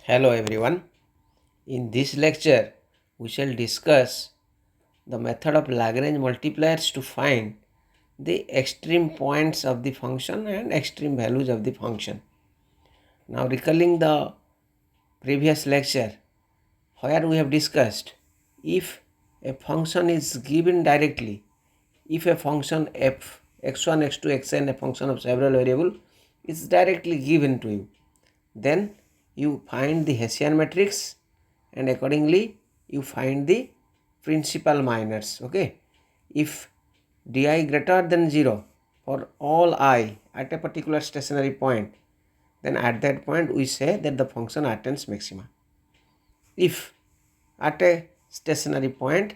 Hello everyone. In this lecture, we shall discuss the method of Lagrange multipliers to find the extreme points of the function and extreme values of the function. Now recalling the previous lecture where we have discussed if a function is given directly, if a function f x1, x2, xn, a function of several variables is directly given to you, then you find the Hessian matrix and accordingly you find the principal minors. Okay, if di greater than 0 for all I at a particular stationary point, then at that point we say that the function attains maxima. If at a stationary point,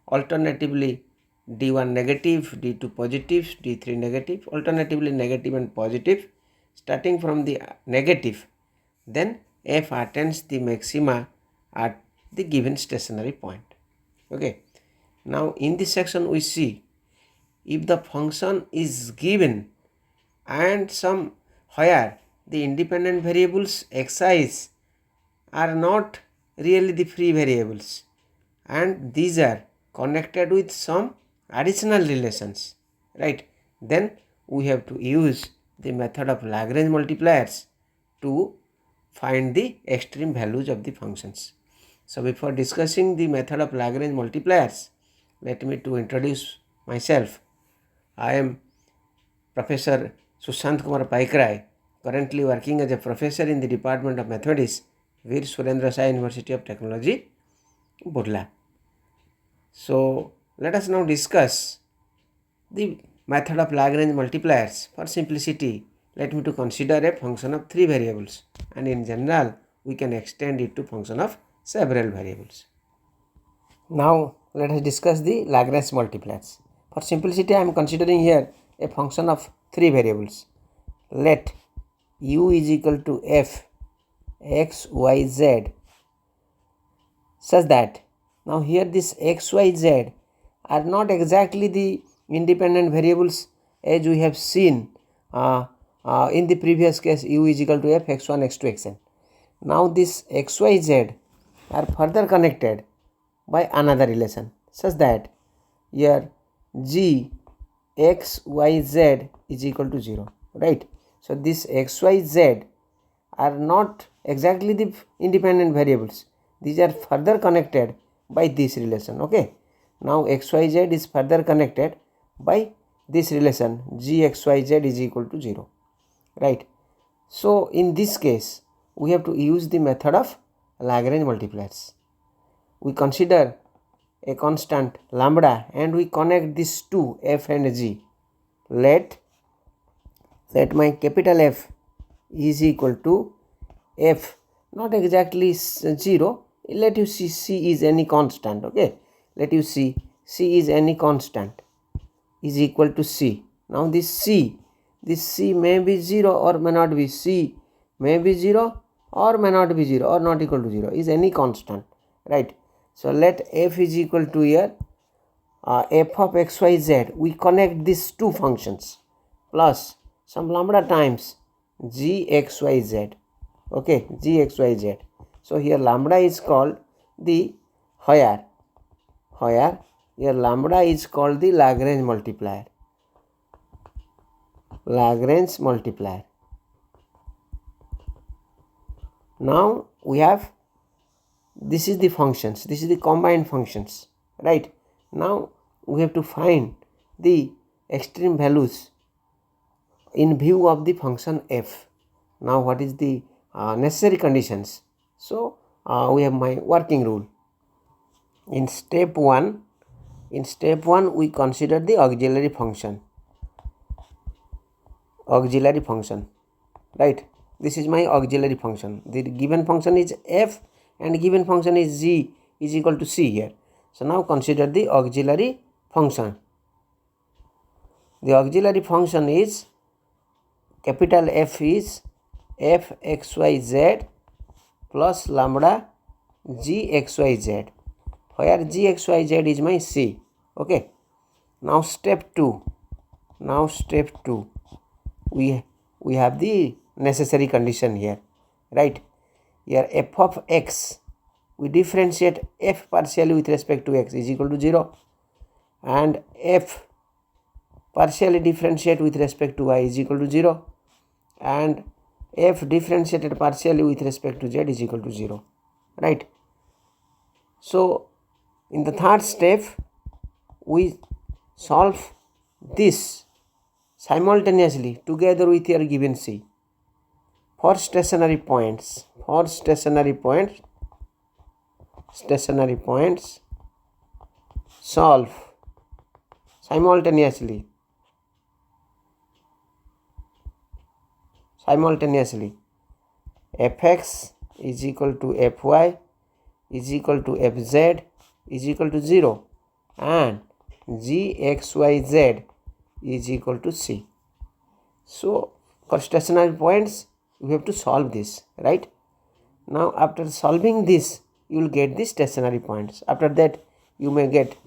alternatively d1 negative, d2 positive, d3 negative, alternatively negative and positive, starting from the negative, then f attains the maxima at the given stationary point. Okay. Now in this section we see if the function is given and some where the independent variables xi's are not really the free variables and these are connected with some additional relations, right? Then we have to use the method of Lagrange multipliers to find the extreme values of the functions. So before discussing the method of Lagrange multipliers, let me to introduce myself. I am Professor Sushant Kumar Paikray, currently working as a professor in the Department of Mathematics, Veer Surendra Sai University of Technology, Burla. So let us now discuss the method of Lagrange multipliers. For simplicity, let me to consider a function of 3 variables, and in general we can extend it to function of several variables. Now let us discuss the Lagrange multipliers. For simplicity, I am considering here a function of 3 variables. Let u is equal to f x, y, z such that now here this x, y, z are not exactly the independent variables as we have seen in the previous case u is equal to f x1, x2, xn. Now this x, y, z are further connected by another relation such that here g x, y, z is equal to 0, right? So this x, y, z are not exactly the independent variables. These are further connected by this relation. Okay. Now xyz is further connected by this relation gxyz is equal to 0, right? So in this case we have to use the method of Lagrange multipliers. We consider a constant lambda and we connect these two f and g. Let my capital F is equal to f, not exactly 0. Let you see c is any constant. Okay, let you see c is any constant is equal to c. Now this c may be 0 or may not be. C may be 0 or may not be 0 or not equal to 0 is any constant, right? So let f is equal to here f of xyz. We connect these two functions plus some lambda times gxyz. Okay, gxyz. So here lambda is called the here lambda is called the Lagrange multiplier. Lagrange multiplier. Now we have, this is the functions, this is the combined functions, right? Now we have to find the extreme values in view of the function f. Now what is the necessary conditions? So we have my working rule. In step 1 we consider the auxiliary function, right? This is my auxiliary function. The given function is f and given function is g is equal to c here. So now consider the auxiliary function. The auxiliary function is capital F is f xyz plus lambda gxyz, where gxyz is my c. Okay. Now step 2. We have the necessary condition here, right? here f of x, we differentiate f partially with respect to x is equal to 0, and f partially differentiate with respect to y is equal to 0, and f differentiated partially with respect to z is equal to 0, right? So in the third step, we solve this simultaneously together with your given C. For stationary points, solve simultaneously fx is equal to fy is equal to fz is equal to 0, and gxyz is equal to c. So for stationary points you have to solve this, right? Now after solving this, you will get the stationary points. After that, you may get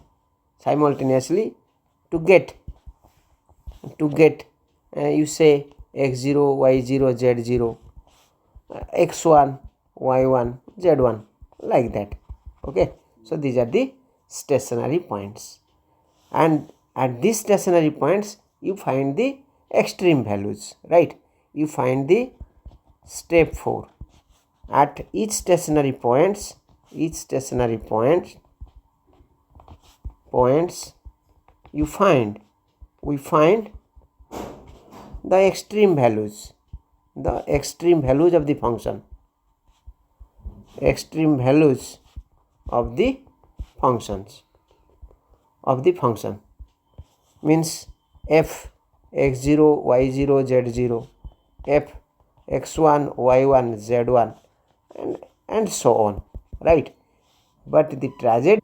simultaneously to get you say x0, y0, z0, x1, y1, z1, like that. Okay, so these are the stationary points, and at these stationary points you find the extreme values, right? You find the step 4. At each stationary points we find the extreme values of the function, means f x0, y0, z0, f x1, y1, z1, and so on, right? But the tragedy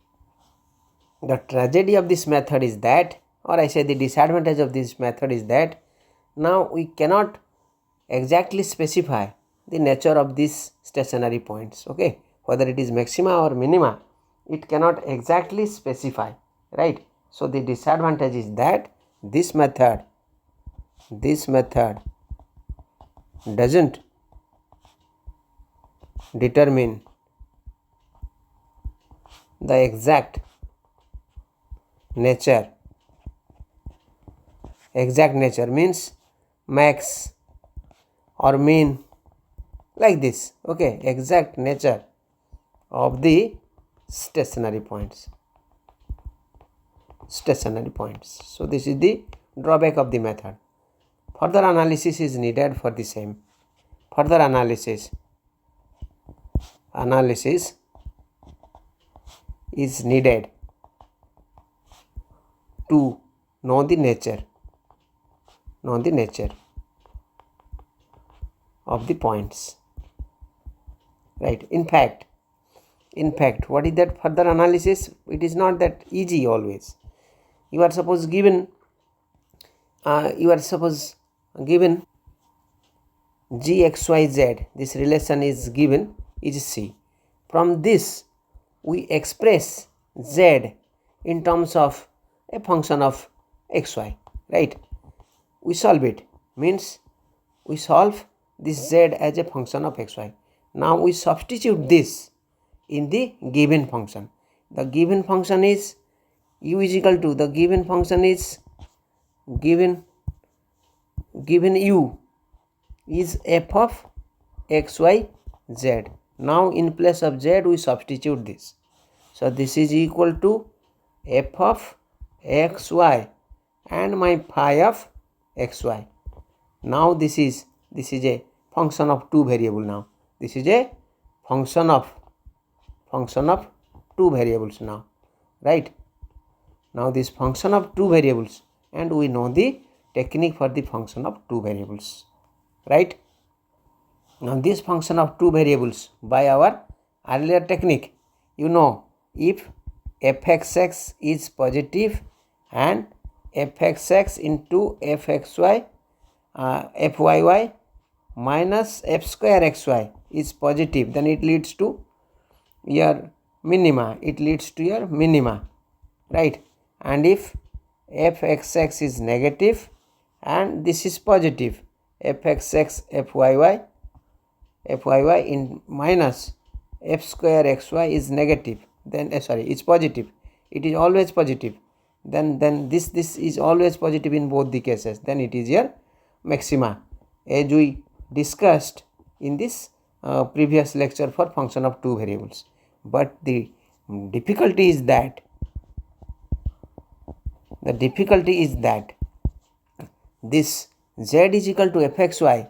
of this method is that, or I say the disadvantage of this method is that, now we cannot exactly specify the nature of these stationary points, okay? Whether it is maxima or minima, it cannot exactly specify, right? So the disadvantage is that this method doesn't determine the exact nature means max or mean, like this, okay? Exact nature of the stationary points. So this is the drawback of the method. Further analysis is needed for the same. Further analysis is needed to know the nature of the points, right? In fact, what is that further analysis? It is not that easy always. You are suppose given gxyz, this relation is given, is C. From this we express z in terms of a function of xy, right? We solve it, means we solve this z as a function of xy. Now we substitute this in the given function. The given function is u is equal to, the given function is given u is f of xy z. Now in place of z we substitute this. So this is equal to f of xy and my phi of xy. Now this is a function of two variable. Now this is a function of two variables now, right? Now this function of two variables, and we know the technique for the function of two variables, right? Now this function of two variables, by our earlier technique, you know, if fxx is positive and fxx into fxy fyy minus f square xy is positive, then it leads to your minima, right? And if fxx is negative and this is positive, fxx fyy fyy in minus f square xy is negative, then it's positive, it is always positive, then this is always positive in both the cases, then it is your maxima, as we discussed in this previous lecture for function of two variables. But the difficulty is that this z is equal to fxy,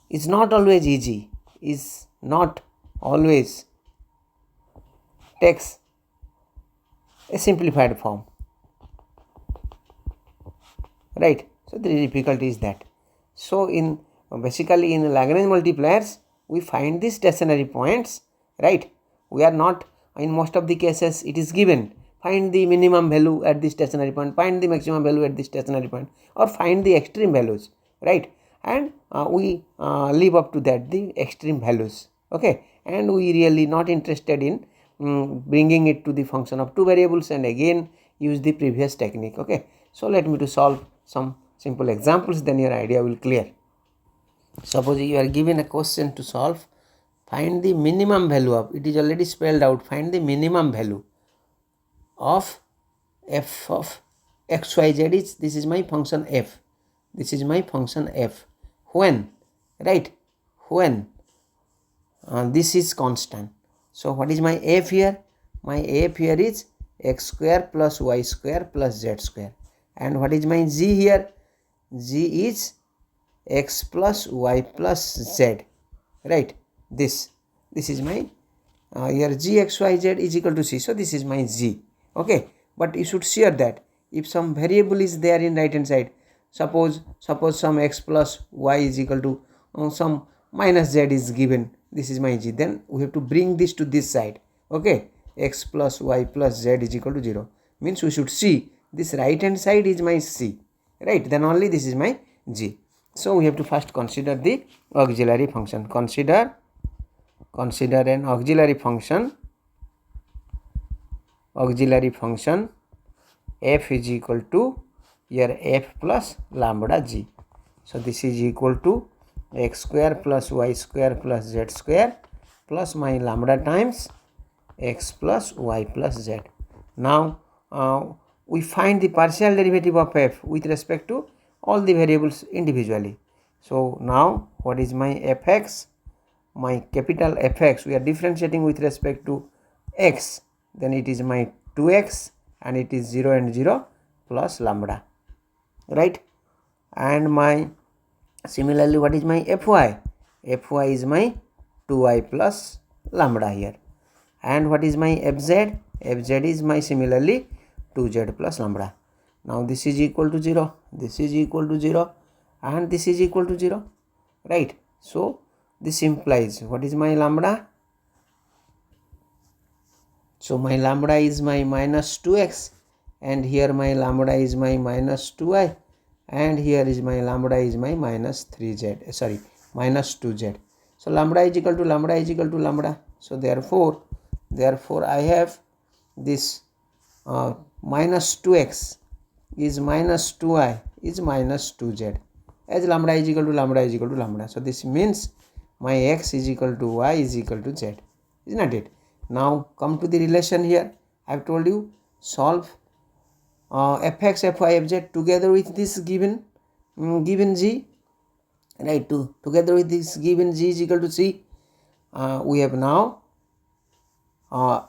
is not always easy, is not always takes a simplified form, right? So the difficulty is that. So in basically in Lagrange multipliers we find the stationary points, right? We are not, in most of the cases it is given, find the minimum value at the stationary point, find the maximum value at the stationary point, or find the extreme values, right? And we leave up to that the extreme values, okay? And we really not interested in bringing it to the function of two variables and again use the previous technique, okay? So let me to solve some simple examples, then your idea will clear. Suppose you are given a question to solve, find the minimum value of, it is already spelled out, find the minimum value of f of xyz is, this is my function f, this is my function f, when, right, when this is constant. So what is my f here? My f here is x square plus y square plus z square. And what is my g here? G is x plus y plus z, right? This is my here g x y z is equal to c, so this is my g, okay? But you should share that if some variable is there in right hand side, suppose some x plus y is equal to some minus z is given, this is my g, then we have to bring this to this side, okay? X plus y plus z is equal to 0, means we should see this right hand side is my c, right? Then only this is my g. So we have to first consider the auxiliary function. Consider an auxiliary function f is equal to here f plus lambda g. So this is equal to x square plus y square plus z square plus my lambda times x plus y plus z. Now we find the partial derivative of f with respect to all the variables individually. So now what is my fx? My capital fx, we are differentiating with respect to x, then it is my 2x and it is 0 and 0 plus lambda, right? And my similarly what is my fy? Fy is my 2y plus lambda here. And what is my fz? Fz is my similarly 2z plus lambda. Now this is equal to 0, this is equal to 0 and this is equal to 0, right? So this implies what is my lambda? So my lambda is my minus 2x and here my lambda is my minus 2y and here is my lambda is my minus 3z, minus 2z. So lambda is equal to lambda. So therefore I have this minus 2x is minus 2y is minus 2z, as lambda is equal to lambda. So this means my x is equal to y is equal to z, isn't it? Now come to the relation here. I have told you solve fx, fy, fz together with this given g, right? Together with this given g is equal to c. We have now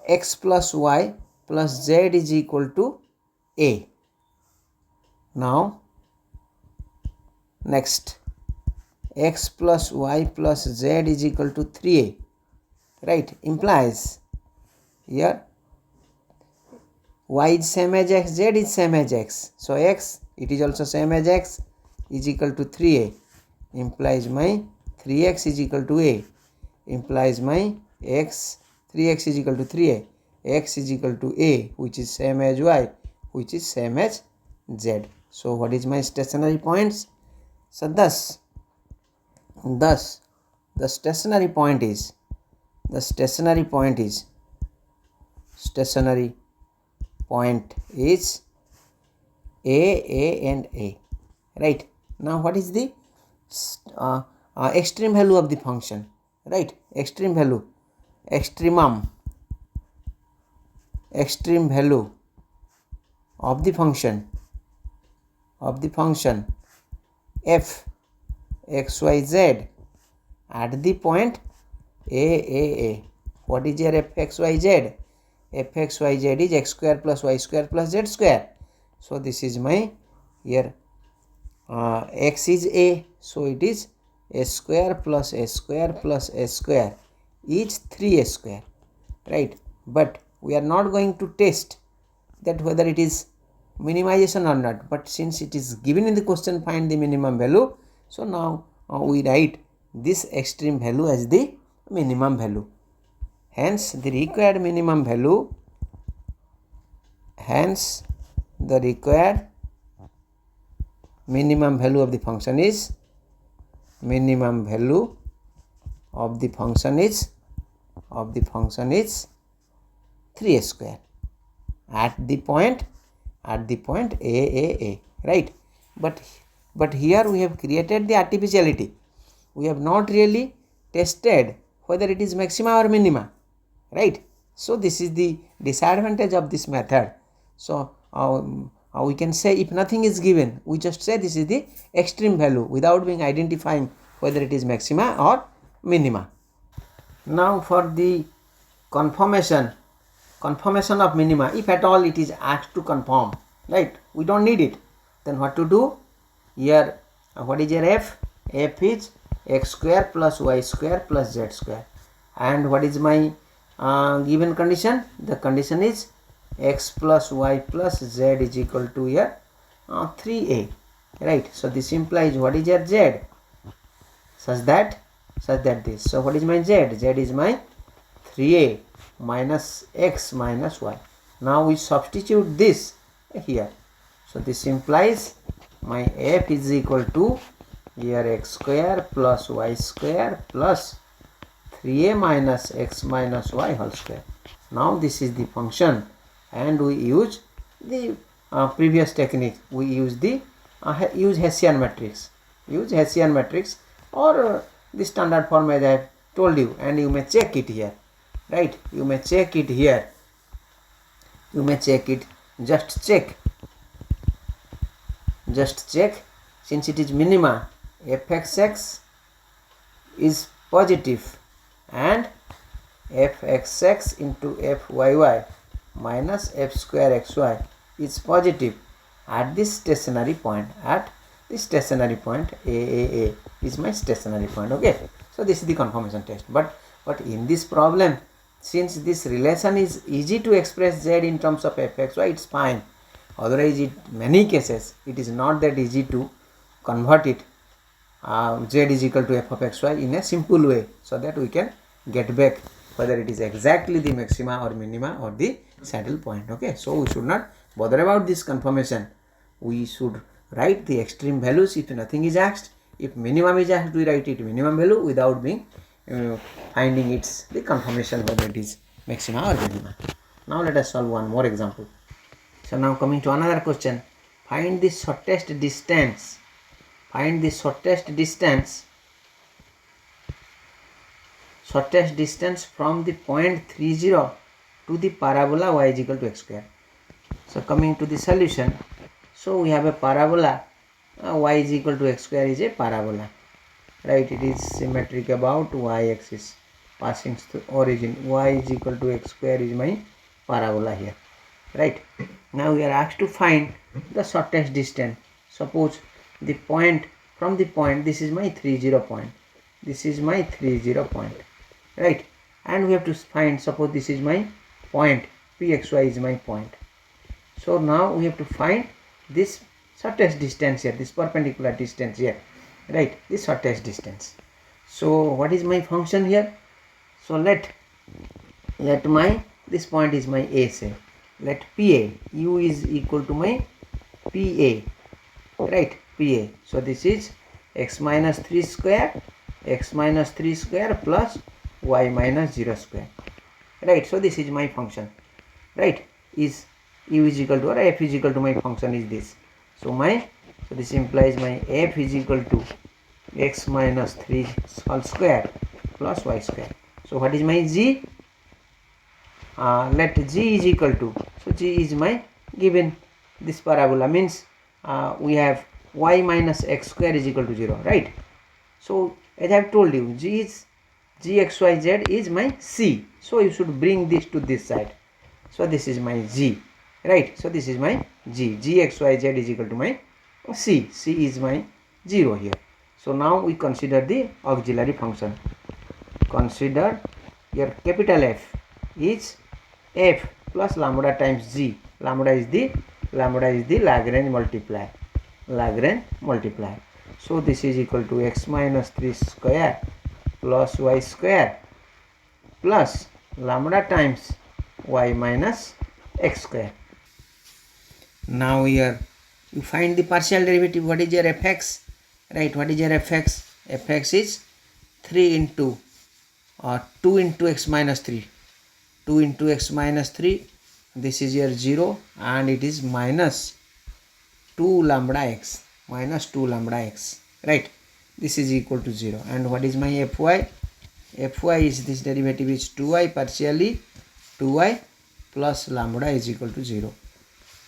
x plus y plus z is equal to a. Now next x plus y plus z is equal to 3a, right? Implies here y is same as x, z is same as x, so x it is also same as x is equal to 3a, implies my 3x is equal to a, implies my x 3x is equal to 3a, x is equal to a which is same as y which is same as z. So what is my stationary points? So thus the stationary point is a and a, right? Now what is the extreme value of the function, right? Extreme value, extreme value of the function f x y z at the point a. What is your f x y z? F x y z is x square plus y square plus z square. So this is my here x is a, so it is s square plus s square plus s square is 3a square, right? But we are not going to test that whether it is minimization or not, but since it is given in the question find the minimum value, so now we write this extreme value as the minimum value. Hence the required minimum value, the required minimum value of the function is 3a square at the point a, right? But here we have created the artificiality. We have not really tested whether it is maxima or minima, right? So this is the disadvantage of this method. So we can say if nothing is given, we just say this is the extreme value without being identifying whether it is maxima or minima. Now for the confirmation of minima, if at all it is asked to confirm, right? We don't need it. Then what to do? Here what is your f? F is x square plus y square plus z square. And what is my given condition? The condition is x plus y plus z is equal to here 3a, right? So this implies what is your z? Such that this. So what is my z? Z is my 3a minus x minus y. Now we substitute this here. So this implies my f is equal to here x square plus y square plus 3a minus x minus y whole square. Now this is the function, and we use the previous technique. We use the use Hessian matrix. Or the standard form as I have told you, and you may check it here, right? You may check it here. Just check. Since it is minima, fxx is positive and fxx into fyy minus f square xy is positive at this stationary point. A is my stationary point. Okay, so this is the confirmation test. But in this problem, since this relation is easy to express z in terms of fxy, it's fine. Otherwise, in many cases, it is not that easy to convert it z is equal to f of xy in a simple way, so that we can get back whether it is exactly the maxima or minima or the saddle point. Okay, so we should not bother about this confirmation. We should write the extreme values if nothing is asked. If minimum is asked, we write it minimum value without being finding its the confirmation whether it is maxima or minima. Now let us solve one more example. So now coming to another question, find the shortest distance. Shortest distance from the point 30 to the parabola y is equal to x square. So coming to the solution, so we have a parabola y is equal to x square is a parabola, right? It is symmetric about y axis passing through origin. Y is equal to x square is my parabola here, right? Now we are asked to find the shortest distance. Suppose the point from the point, this is my 30 point, right? And we have to find, suppose this is my point, pxy is my point. So now we have to find this shortest distance here, this perpendicular distance here, right? This shortest distance. So what is my function here? So let my this point is my a, say let pa, u is equal to my pa, right? Pa. So this is x minus 3 square plus y minus 0 square, right? So this is my function, right? Is u is equal to or f is equal to my function is this. So this implies my f is equal to x minus 3 whole square plus y square. So what is my g? Let g is equal to, so g is my given this parabola, means we have y minus x square is equal to 0, right? So as I have told you, g is gxyz is my c, so you should bring this to this side. So this is my g, right? So this is my g, gxyz is equal to my c, c is my 0 here. So now we consider the auxiliary function. Consider your capital F is f plus lambda times g. Lambda is the Lagrange multiplier. So this is equal to x minus 3 square plus y square plus lambda times y minus x square. Now here you find the partial derivative. What is your fx? Right, what is your fx? Fx is 3 into 2 into x minus 3. 2 into x minus 3, this is your 0, and it is minus 2 lambda x, right? This is equal to 0. And what is my fy? Fy is, this derivative is 2y partially 2y plus lambda is equal to 0,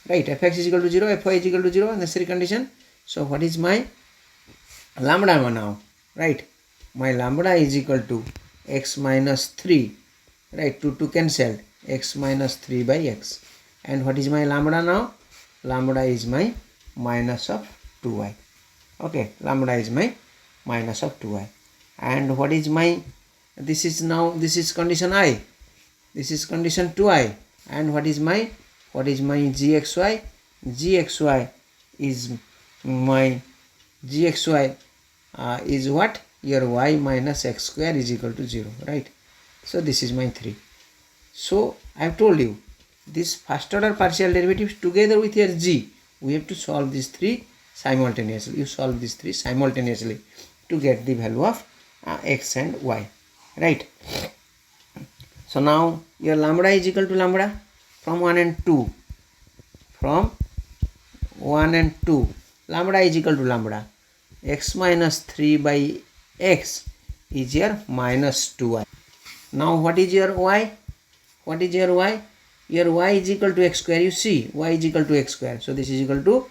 right? Fx is equal to 0, fy is equal to 0, necessary condition. So what is my lambda now, right? My lambda is equal to x minus 3, right? 2 cancelled, x minus 3 by x. And what is my lambda now? Lambda is my minus of 2y. Okay, lambda is my minus of 2y. And what is my, this is condition I, this is condition 2i. And what is my gxy? Gxy is my is what? Your y minus x square is equal to 0, right? So this is my 3. So I have told you, this first order partial derivatives together with your g, we have to solve these 3 simultaneously. You solve these 3 simultaneously to get the value of x and y, right? So now your lambda is equal to lambda from 1 and 2. From 1 and 2, lambda is equal to lambda. X minus 3 by x is your minus 2y. Now what is your y? What is your y? Your y is equal to x square. You see, y is equal to x square. So this is equal to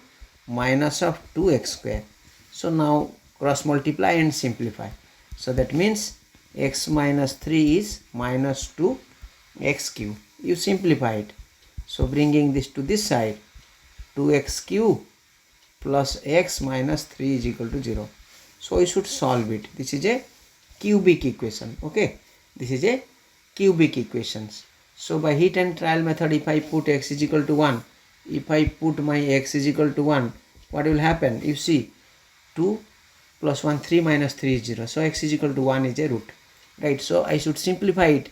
minus of 2x square. So now cross multiply and simplify. So that means x minus 3 is minus 2x cube. You simplify it. So bringing this to this side, 2x cube plus x minus 3 is equal to 0. So you should solve it. This is a cubic equation. Okay, this is a cubic equations. So by heat and trial method, if I put x is equal to 1, if I put my x is equal to 1, what will happen? You see, 2 plus 1, 3 minus 3 is 0. So x is equal to 1 is a root, right? So I should simplify it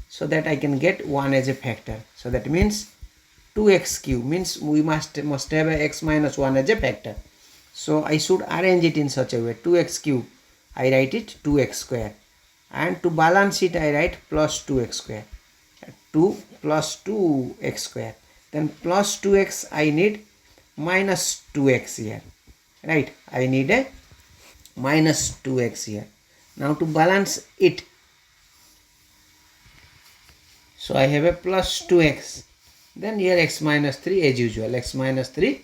so that I can get 1 as a factor. So that means 2x cube means we must have a x minus 1 as a factor. So I should arrange it in such a way. 2x cube, I write it 2x square, and to balance it I write plus 2x square. 2 plus 2x square, then plus 2x, I need minus 2x here, right? I need a minus 2x here. Now to balance it, so I have a plus 2x, then here x minus 3 as usual, x minus 3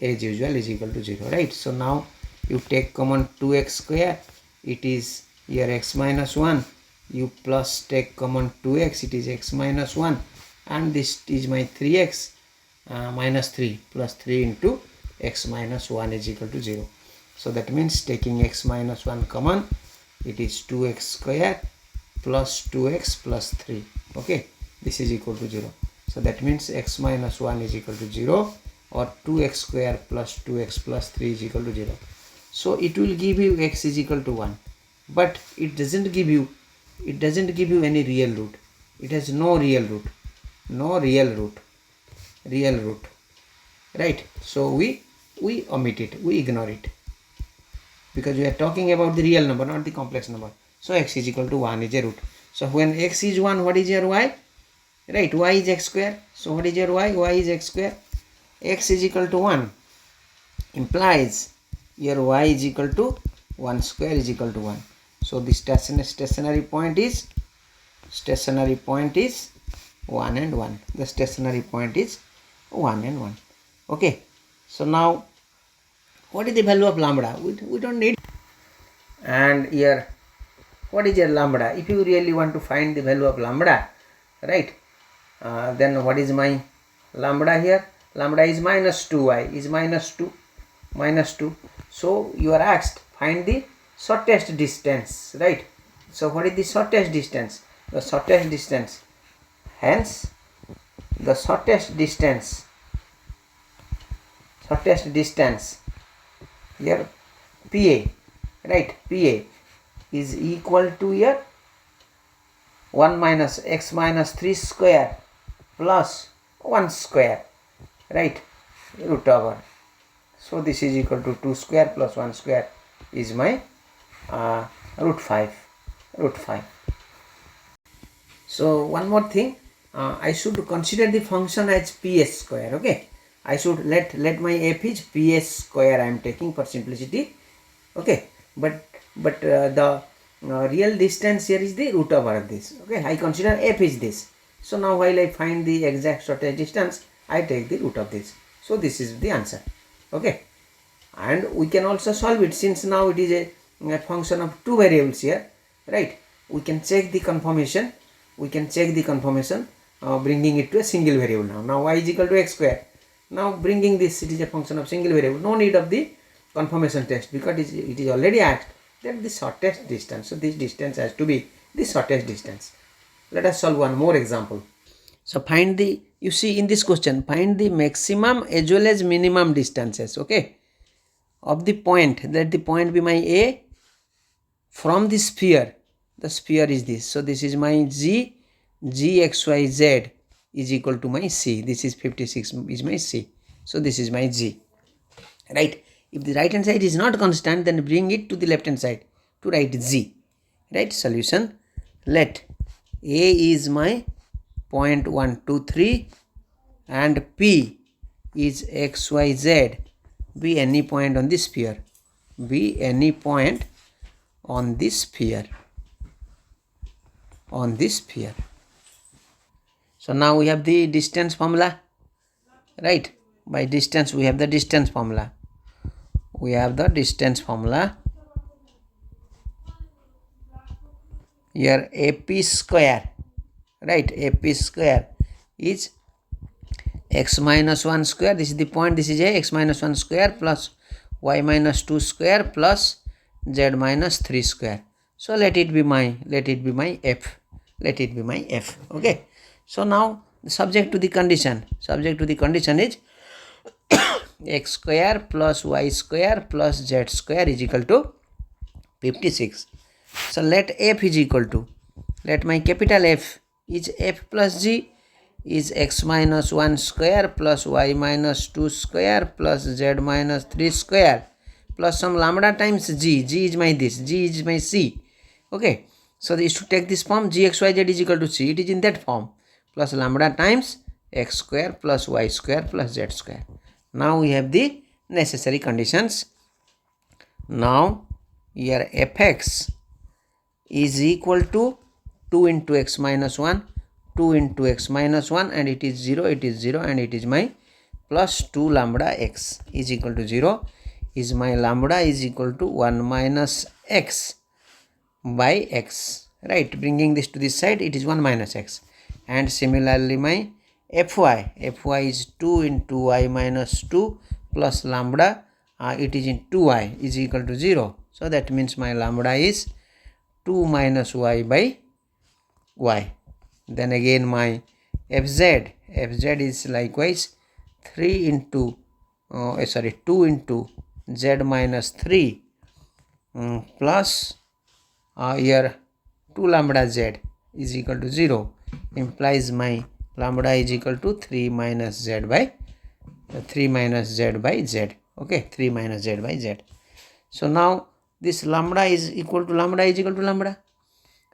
as usual is equal to 0, right? So now you take common 2x square, it is here x minus 1, you plus take common 2x, it is x minus 1, and this is my 3x minus 3 plus 3 into x minus 1 is equal to 0. So that means taking x minus 1 common, it is 2x square plus 2x plus 3. Okay, this is equal to 0. So that means x minus 1 is equal to 0, or 2x square plus 2x plus 3 is equal to 0. So it will give you x is equal to 1, but it doesn't give you any real root. It has no real root, right? So we omit it, we ignore it, because we are talking about the real number, not the complex number. So x is equal to 1 is a root. So when x is 1, what is your y? Right, y is x square. So what is your y? Y is x square. X is equal to 1 implies your y is equal to 1 square is equal to 1. So the stationary point is 1 and 1. The stationary point is 1 and 1. Okay. So now what is the value of lambda? We don't need. And here, what is your lambda? If you really want to find the value of lambda, right, then what is my lambda here? Lambda is minus 2y, is minus 2. So you are asked find the shortest distance, right? So what is the shortest distance? The shortest distance. Hence, the shortest distance here PA, right? PA is equal to here 1 minus x minus 3 square plus 1 square, right, root over. So this is equal to 2 square plus 1 square is my root 5. So one more thing, I should consider the function as ps square. Okay, I should let my f is ps square I am taking for simplicity. Okay, but the real distance here is the root over this. Okay, I consider f is this. So now while I find the exact shortest distance, I take the root of this. So this is the answer. Okay, and we can also solve it, since now it is a function of two variables here, right? We can check the conformation. Bringing it to a single variable now. Now y is equal to x square. Now bringing this, it is a function of single variable. No need of the conformation test, because it is already asked that the shortest distance. So this distance has to be the shortest distance. Let us solve one more example. So find the, you see in this question, find the maximum as well as minimum distances, okay, of the point. Let the point be my A from the sphere. The sphere is this. So this is my G x, y, z is equal to my C. This is 56 is my C. So this is my G, right? If the right hand side is not constant, then bring it to the left hand side to write Z, right? Solution, let A is my point 1, 2, 3 and P is x, y, z be any point on this sphere. On this sphere. So now we have the distance formula, right? By distance we have the distance formula. Here AP square, right? AP square is x minus 1 square. This is the point. This is a x minus 1 square plus y minus 2 square plus z minus 3 square. So let it be my f. Okay. So now subject to the condition is x square plus y square plus z square is equal to 56. So let f is equal to, let my capital F is f plus g is x minus 1 square plus y minus 2 square plus z minus 3 square plus some lambda times g. G is my this, G is my C. Okay, so this to take this form, g x y z is equal to C. It is in that form, plus lambda times x square plus y square plus z square. Now we have the necessary conditions. Now here fx is equal to 2 into x minus 1, 2 into x minus 1, and it is 0, and it is my plus 2 lambda x is equal to 0, is my lambda is equal to 1 minus x by x, right? Bringing this to this side, it is 1 minus x. And similarly my fy is 2 into y minus 2 plus lambda, it is in 2y is equal to 0. So that means my lambda is 2 minus y by y. Then again my fz is likewise 2 into z minus 3 plus here 2 lambda z is equal to 0, implies my lambda is equal to 3 minus z by z. Okay, 3 minus z by z. So now this lambda is equal to lambda,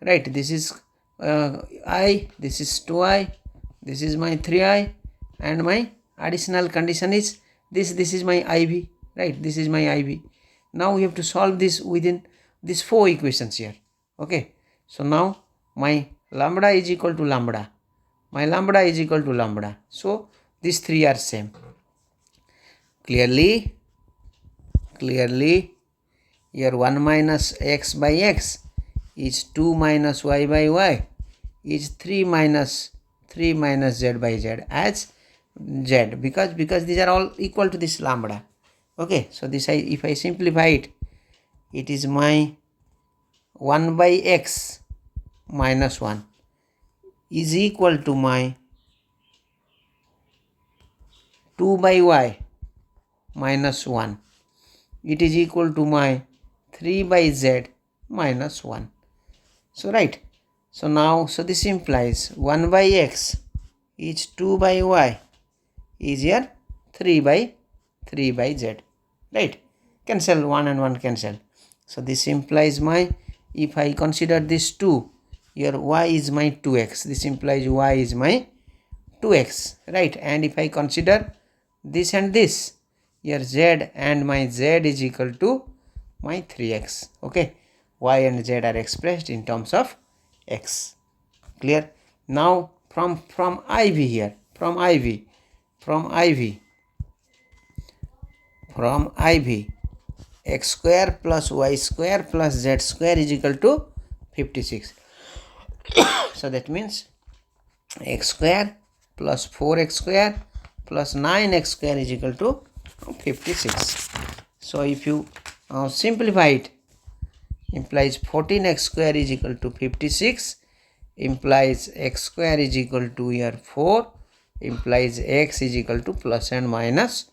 right? This is I, this is 2i, this is my 3i, and my additional condition is this is my iv, right? This is my iv. Now we have to solve this within these 4 equations here. Okay, so now my lambda is equal to lambda, my lambda is equal to lambda, so these 3 are same. Clearly here 1 minus x by x is 2 minus y by y is 3 minus z by z as z, because these are all equal to this lambda. Okay, so this if I simplify it, it is my 1 by x minus 1 is equal to my 2 by y minus 1, it is equal to my 3 by z minus 1. So right, so now, so this implies 1 by x is 2 by y is here 3 by z, right? Cancel, 1 and 1 cancel. So this implies my, if I consider this 2, here y is my 2x, this implies y is my 2x, right? And if I consider this and this, here z and my z is equal to my 3x. Okay, y and z are expressed in terms of x. Clear? Now from IV here, from IV x square plus y square plus z square is equal to 56. So that means x square plus 4x square plus 9x square is equal to 56. So if you simplify it, implies 14x square is equal to 56, implies x square is equal to here 4, implies x is equal to plus and minus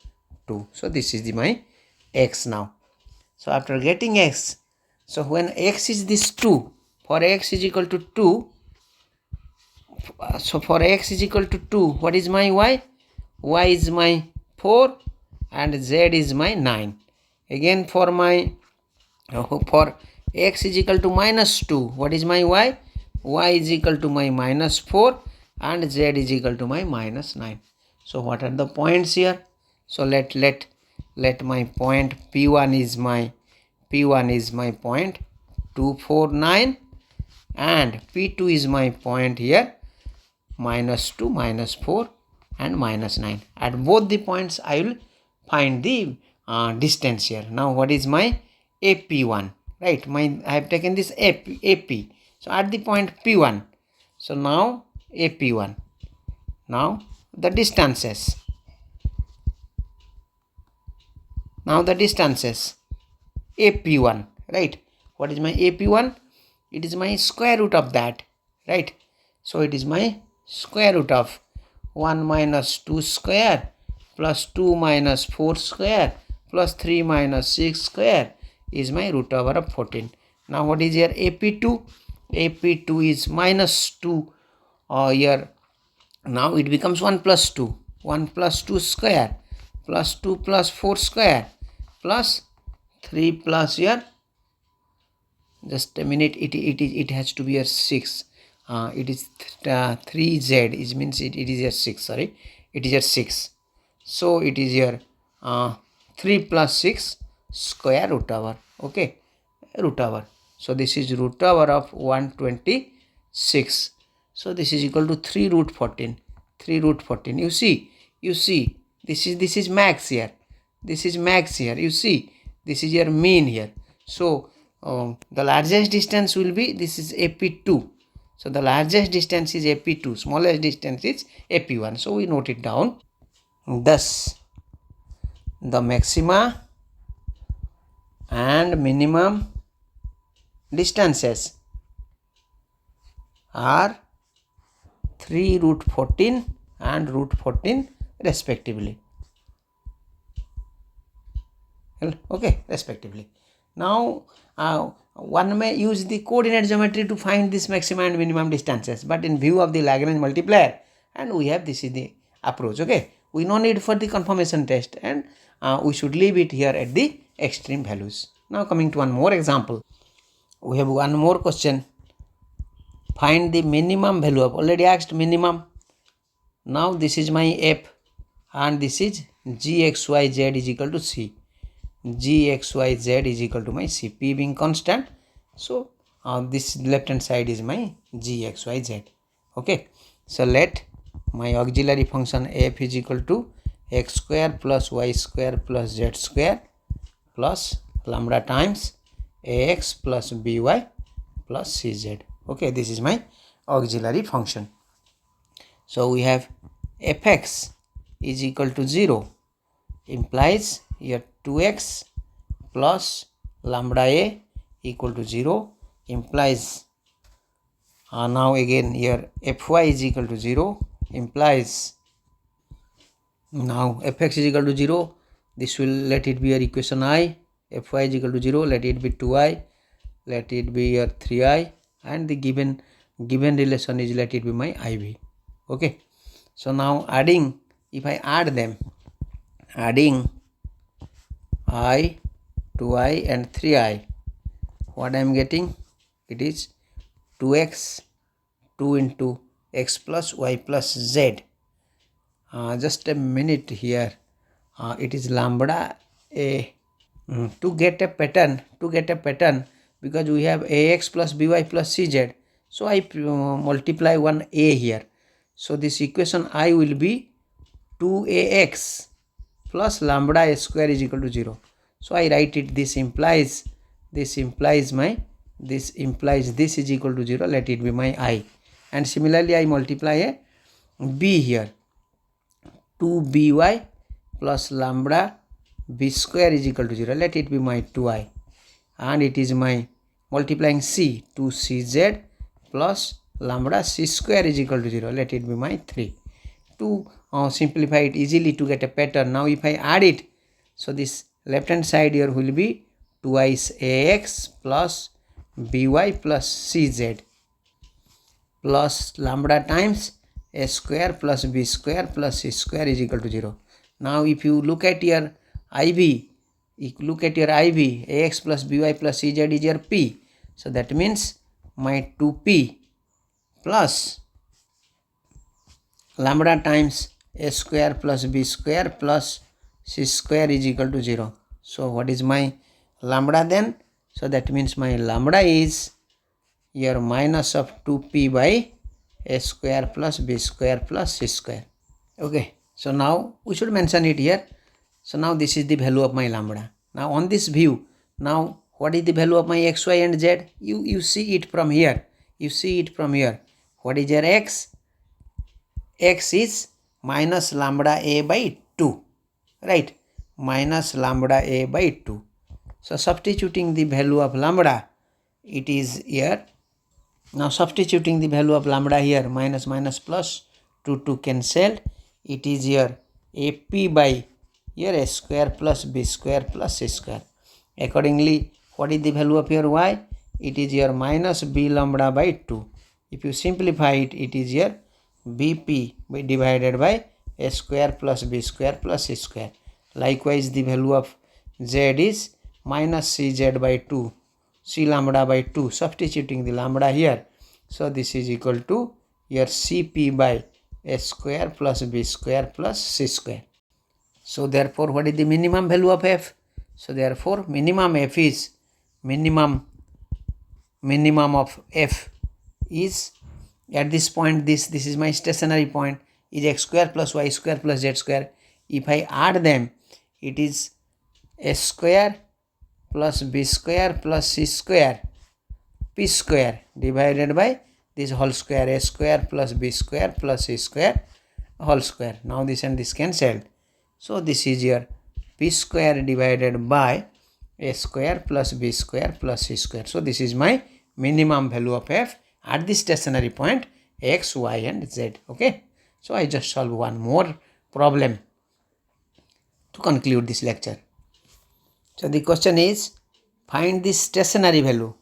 2. So this is my x now. So after getting x, so when x is this 2, for x is equal to 2, so for x is equal to 2, what is my y? Y is my 4 and z is my 9. Again for my for x is equal to minus 2, what is my y? Y is equal to my minus 4 and z is equal to my minus 9. So what are the points here? So let my point P1 is my point 249 and P2 is my point here minus 2, minus 4 and minus 9. At both the points I will find the distance here. Now what is my AP1, right? I have taken this AP. So at the point P1, so now AP1, now the distances, AP1, right? What is my AP1? It is my square root of that, right? So it is my square root of 1 minus 2 square plus 2 minus 4 square plus 3 minus 6 square is my root over of 14. Now what is here AP2? AP2 is minus 2 here. Now it becomes 1 plus 2. 1 plus 2 square plus 2 plus 4 square plus 3 plus here, just a minute, it has to be a 6. It is 3z, it means it is here 6, sorry, it is here 6. So it is here 3 plus 6 square root over, okay, root over. So this is root over of 126. So this is equal to 3 root 14. You see, this is max here. This is max here. You see, this is your mean here. So the largest distance will be, this is AP2. So the largest distance is AP2, smallest distance is AP1. So we note it down. Thus, the maxima and minimum distances are 3 root 14 and root 14 respectively. Okay, respectively. Now one may use the coordinate geometry to find this maximum and minimum distances, but in view of the Lagrange multiplier, and we have, this is the approach. Okay, we no need for the confirmation test, and we should leave it here at the extreme values. Now coming to one more example, we have one more question. Find the minimum value of, already asked minimum. Now this is my f and this is gxyz is equal to c. gxyz is equal to my cp being constant. So this left hand side is my gxyz. Okay, so let my auxiliary function f is equal to x square plus y square plus z square plus lambda times ax plus by plus cz. Okay, this is my auxiliary function. So we have fx is equal to 0 implies here 2x plus lambda a equal to 0 implies now again here fy is equal to 0 implies now fx is equal to 0. This will let it be your equation I. Fy is equal to 0, let it be 2i, let it be your 3i, and the given relation is let it be my iv. Okay, so now adding, if I add them, adding I, 2i and 3i, what I am getting, it is 2x, 2 into x plus y plus z. Just a minute here, it is lambda a. To get a pattern, because we have ax plus by plus cz, so I multiply one a here. So this equation I will be 2ax plus lambda a square is equal to 0. So I write it, this implies this is equal to 0, let it be my I. And similarly I multiply a b here, 2by plus lambda b square is equal to 0, let it be my 2i. And it is my multiplying c, 2cz plus lambda c square is equal to 0, let it be my 3. To simplify it easily to get a pattern, now if I add it, so this left hand side here will be 2i's ax plus by plus cz plus lambda times a square plus b square plus c square is equal to 0. Now if you look at your iv, ax plus by plus cz is your p. So that means my 2p plus lambda times a square plus b square plus c square is equal to 0. So what is my lambda then? So that means my lambda is your minus of 2p by a square plus b square plus c square. Okay, so now we should mention it here. So now this is the value of my lambda. Now on this view, now what is the value of my x, y and z? You see it from here. What is your x? X is minus lambda a by 2, right? Minus lambda a by 2. So substituting the value of lambda, it is here. Now substituting the value of lambda here, minus plus 2 cancelled. It is here ap by here a square plus b square plus c square. Accordingly, what is the value of your y? It is here minus b lambda by 2. If you simplify it, it is here bp divided by a square plus b square plus c square. Likewise, the value of z is minus cz by 2, c lambda by 2, substituting the lambda here. So this is equal to your cp by a square plus b square plus c square. So therefore, what is the minimum value of f? So therefore, minimum f is minimum of f is at this point, this is my stationary point, is x square plus y square plus z square. If I add them, it is a square plus b square plus c square p square divided by this whole square, a square plus b square plus c square whole square. Now this and this cancelled. So this is your p square divided by a square plus b square plus c square. So this is my minimum value of f at the stationary point x, y and z. Okay. So I just solve one more problem to conclude this lecture. So the question is, find this stationary value.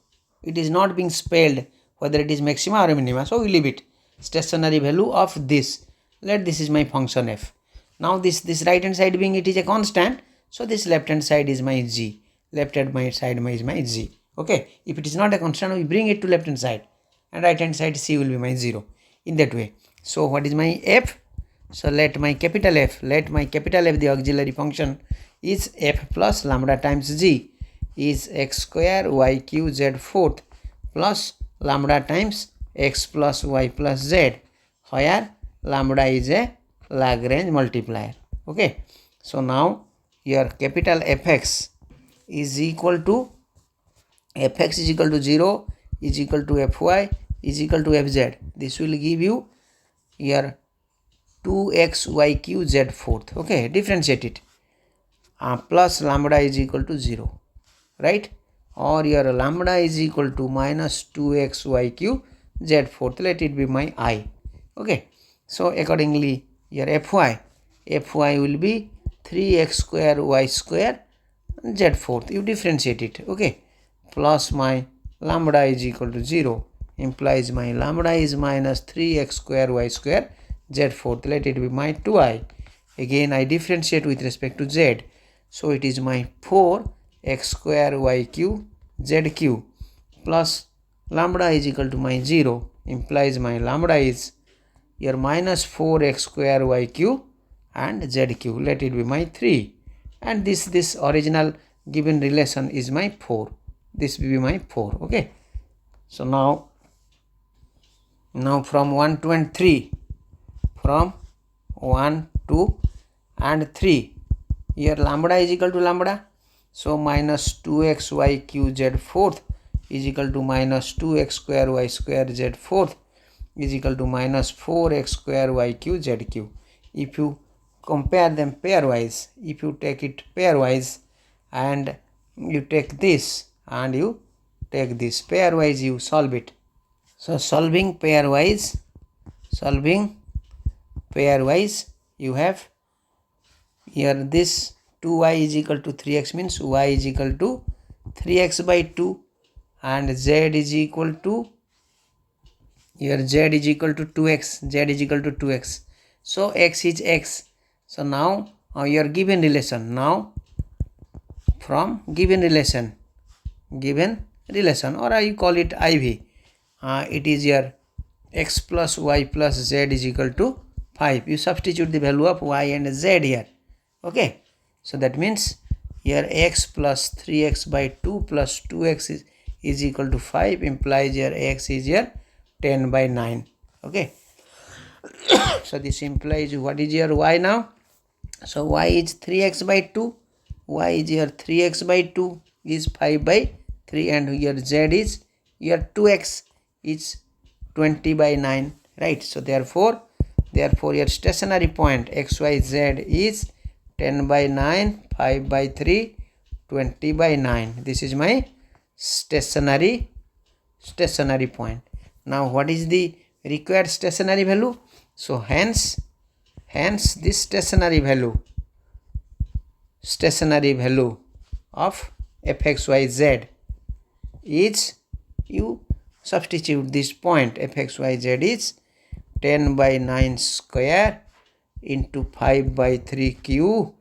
It is not being spelled whether it is maxima or minima. So we leave it. Stationary value of this. Let this is my function f. Now this right hand side being it is a constant. So this left hand side is my g. Left hand side is my z. Okay. If it is not a constant, we bring it to left hand side. And right hand side c will be my 0. In that way. So what is my f? So let my capital F, the auxiliary function, is f plus lambda times g is x square y q z fourth plus lambda times x plus y plus z, where lambda is a Lagrange multiplier. Okay, so now your capital Fx is equal to Fx is equal to 0 is equal to Fy is equal to Fz. This will give you your 2xyq z fourth. Okay, differentiate it. Plus lambda is equal to 0, right? Or your lambda is equal to minus 2xyq z fourth. Let it be my I. Okay, so accordingly your Fy will be 3x square y square z fourth. You differentiate it. Okay, plus my lambda is equal to 0 implies my lambda is minus 3x square y square z fourth. Let it be my 2I. Again I differentiate with respect to z, so it is my 4x square yq zq plus lambda is equal to my 0 implies my lambda is your minus 4x square yq and zq. Let it be my 3, and this original given relation is my 4. This will be my 4. Okay, so now from 1 to and 3, from 1, 2 and 3, here lambda is equal to lambda, so minus 2x yq z fourth is equal to minus 2x square y square z fourth is equal to minus 4x square yq zq. If you compare them pairwise, if you take it pairwise and you take this and you take this pairwise, you solve it. So solving pairwise, you have here this 2y is equal to 3x means y is equal to 3x by 2 and z is equal to here z is equal to 2x, so x is x. So now your given relation, now from given relation or you call it IV, it is your x plus y plus z is equal to 5. You substitute the value of y and z here. Okay, so that means here x plus 3x by 2 plus 2x is equal to 5 implies your x is here 10 by 9. Okay, so this implies what is your y now? So y is 3x by 2, y is here 3x by 2 is 5 by 3, and here z is here 2x is 20 by 9, right? So therefore your stationary point xyz is 10 by 9, 5 by 3, 20 by 9. This is my stationary point. Now what is the required stationary value? So hence this stationary value of fxyz is, you substitute this point fxyz is 10 by 9 square into 5 by 3 q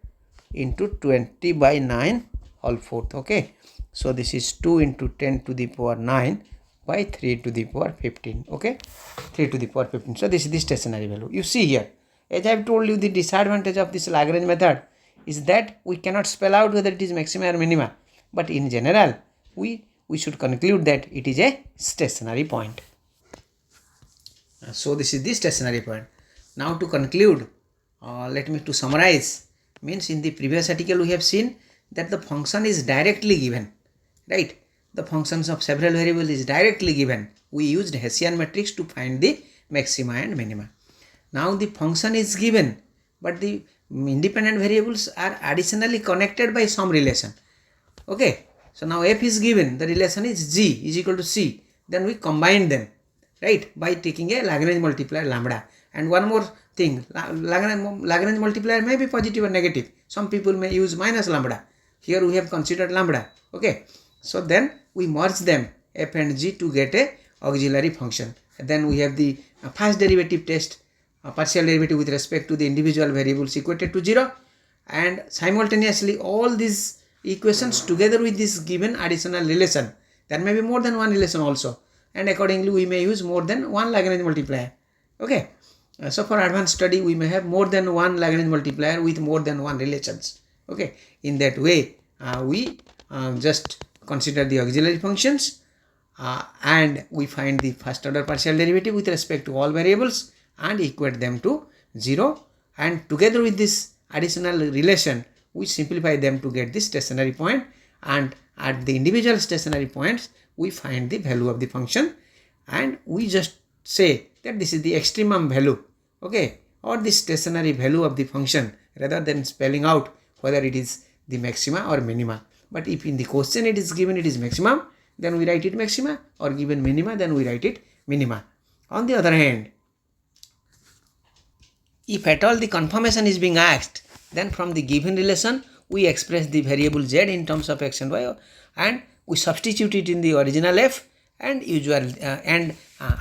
into 20 by 9 whole fourth. Okay, so this is 2 into 10 to the power 9 by 3 to the power 15. Okay, 3 to the power 15. So this is the stationary value. You see here, as I have told you, the disadvantage of this Lagrange method is that we cannot spell out whether it is maxima or minima, but in general we should conclude that it is a stationary point. So this is the stationary point. Now to conclude, let me to summarize, means in the previous article we have seen that the function is directly given, right? The functions of several variables is directly given. We used Hessian matrix to find the maxima and minima. Now the function is given, but the independent variables are additionally connected by some relation. Okay, so now f is given, the relation is g is equal to c, then we combine them, right, by taking a Lagrange multiplier lambda. And one more thing, Lagrange multiplier may be positive or negative. Some people may use minus lambda. Here we have considered lambda. Okay, so then we merge them f and g to get a auxiliary function. And then we have the first derivative test, partial derivative with respect to the individual variables equated to 0, and simultaneously all these equations together with this given additional relation. There may be more than one relation also, and accordingly we may use more than one Lagrange multiplier. Okay, so for advanced study we may have more than one Lagrange multiplier with more than one relations. Okay, in that way we just consider the auxiliary functions and we find the first order partial derivative with respect to all variables and equate them to 0, and together with this additional relation we simplify them to get the stationary point, and at the individual stationary points we find the value of the function and we just say that this is the extremum value, okay, or the stationary value of the function, rather than spelling out whether it is the maxima or minima. But if in the question it is given it is maximum, then we write it maxima, or given minima, then we write it minima. On the other hand, if at all the confirmation is being asked, then from the given relation we express the variable z in terms of x and y, and we substitute it in the original f and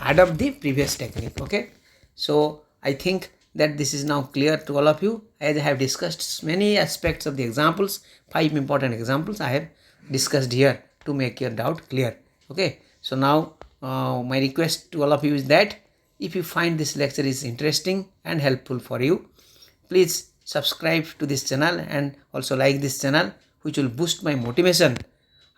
adopt the previous technique. Okay, so I think that this is now clear to all of you, as I have discussed many aspects of the examples. 5 important examples I have discussed here to make your doubt clear. Okay, so now my request to all of you is that if you find this lecture is interesting and helpful for you, please subscribe to this channel and also like this channel, which will boost my motivation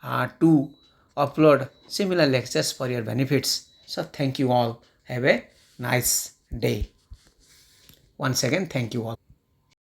to upload similar lectures for your benefits. So thank you all. Have a nice day. Once again, thank you all.